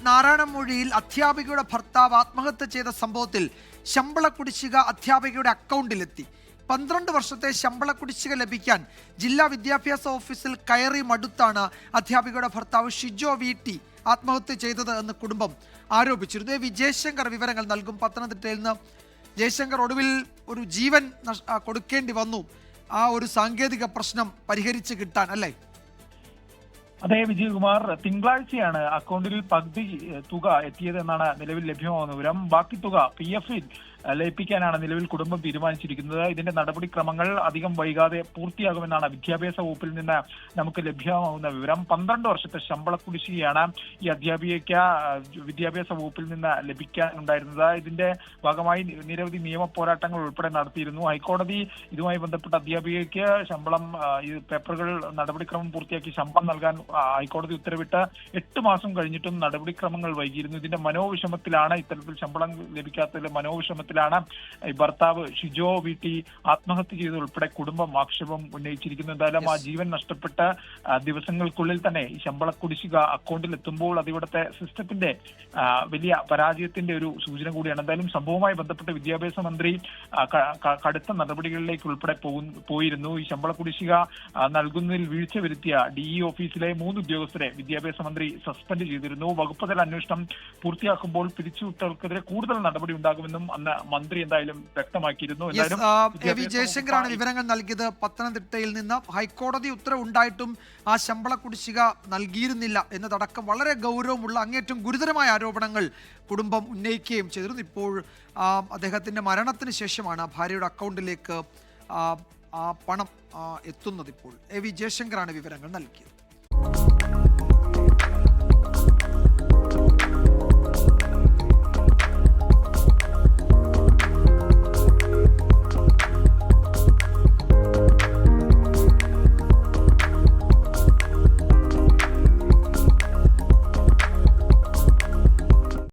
നാരായണമൂഴിയിൽ അധ്യാപികയുടെ ഭർത്താവ് ആത്മഹത്യ ചെയ്ത സംഭവത്തിൽ ശമ്പള കുടിശ്ശിക അധ്യാപികയുടെ അക്കൗണ്ടിലെത്തി. 12 വർഷത്തെ ശമ്പള കുടിശ്ശിക ലഭിക്കാൻ ജില്ലാ വിദ്യാഭ്യാസ ഓഫീസിൽ കയറി മടുത്താണ് അധ്യാപികയുടെ ഭർത്താവ് ഷിജോ VT ആത്മഹത്യ ചെയ്തത് എന്ന് കുടുംബം ആരോപിച്ചിരുന്നു. ജയശങ്കർ വിവരങ്ങൾ നൽകും. പത്തനംതിട്ടയിൽ നിന്ന് ജയശങ്കർ, ഒടുവിൽ ഒരു ജീവൻ കൊടുക്കേണ്ടി വന്നു ആ ഒരു സാങ്കേതിക പ്രശ്നം പരിഹരിച്ച് കിട്ടാൻ, അല്ലേ? അതെ വിജയകുമാർ, തിങ്കളാഴ്ചയാണ് അക്കൗണ്ടിൽ പകുതി തുക എത്തിയതെന്നാണ് നിലവിൽ ലഭ്യമാകുന്ന വിവരം. ബാക്കി തുക PF-ൽ ലയിപ്പിക്കാനാണ് നിലവിൽ കുടുംബം തീരുമാനിച്ചിരിക്കുന്നത്. ഇതിന്റെ നടപടിക്രമങ്ങൾ അധികം വൈകാതെ പൂർത്തിയാകുമെന്നാണ് വിദ്യാഭ്യാസ വകുപ്പിൽ നിന്ന് നമുക്ക് ലഭ്യമാകുന്ന വിവരം. 12 വർഷത്തെ ശമ്പള കുടിശ്ശികയാണ് ഈ അധ്യാപികയ്ക്ക് വിദ്യാഭ്യാസ വകുപ്പിൽ നിന്ന് ലഭിക്കാനുണ്ടായിരുന്നത്. ഇതിന്റെ ഭാഗമായി നിരവധി നിയമ പോരാട്ടങ്ങൾ ഉൾപ്പെടെ നടത്തിയിരുന്നു. ഹൈക്കോടതി ഇതുമായി ബന്ധപ്പെട്ട അധ്യാപികയ്ക്ക് ശമ്പളം പേപ്പറുകൾ നടപടിക്രമം പൂർത്തിയാക്കി ശമ്പളം നൽകാൻ ഹൈക്കോടതി ഉത്തരവിട്ട് 8 മാസം കഴിഞ്ഞിട്ടും നടപടിക്രമങ്ങൾ വൈകിയിരുന്നു. ഇതിന്റെ മനോവിഷമത്തിലാണ്, ഇത്തരത്തിൽ ശമ്പളം ലഭിക്കാത്തതിൽ മനോവിഷമത്തിലാണ് ഭർത്താവ് ഷിജോ VT ആത്മഹത്യ ചെയ്തതുൾപ്പെടെ കുടുംബം ആക്ഷേപം ഉന്നയിച്ചിരിക്കുന്നു. എന്തായാലും ആ ജീവൻ നഷ്ടപ്പെട്ട ദിവസങ്ങൾക്കുള്ളിൽ തന്നെ ഈ ശമ്പള കുടിശ്ശിക അക്കൗണ്ടിൽ എത്തുമ്പോൾ അത് ഇവിടുത്തെ സിസ്റ്റത്തിന്റെ വലിയ പരാജയത്തിന്റെ ഒരു സൂചന കൂടിയാണ്. എന്തായാലും സംഭവവുമായി ബന്ധപ്പെട്ട് വിദ്യാഭ്യാസ മന്ത്രി കടുത്ത നടപടികളിലേക്ക് ഉൾപ്പെടെ പോയിരുന്നു. ഈ ശമ്പള കുടിശ്ശിക നൽകുന്നതിൽ വീഴ്ച വരുത്തിയ DE ഓഫീസിലെ 3 ഉദ്യോഗസ്ഥരെ വിദ്യാഭ്യാസ മന്ത്രി സസ്പെൻഡ് ചെയ്തിരുന്നു. വകുപ്പ് തല അന്വേഷണം പൂർത്തിയാക്കുമ്പോൾ പിരിച്ചുവിട്ടവർക്കെതിരെ കൂടുതൽ നടപടി ഉണ്ടാകുമെന്നും അന്ന് മന്ത്രി എന്തായാലും വ്യക്തമാക്കിയിരുന്നു. ജയശങ്കറാണ് വിവരങ്ങൾ നൽകിയത് പത്തനംതിട്ടയിൽ നിന്ന്. ഹൈക്കോടതി ഉത്തരവുണ്ടായിട്ടും ആ ശമ്പള കുടിശ്ശിക നൽകിയിരുന്നില്ല എന്നതടക്കം വളരെ ഗൗരവമുള്ള അങ്ങേറ്റം ഗുരുതരമായ ആരോപണങ്ങൾ കുടുംബം ഉന്നയിക്കുകയും ചെയ്തിരുന്നു. ഇപ്പോൾ അദ്ദേഹത്തിന്റെ മരണത്തിന് ശേഷമാണ് ഭാര്യയുടെ അക്കൗണ്ടിലേക്ക് ആ പണം എത്തുന്നത്. ഇപ്പോൾ ജയശങ്കറാണ് വിവരങ്ങൾ നൽകിയത്.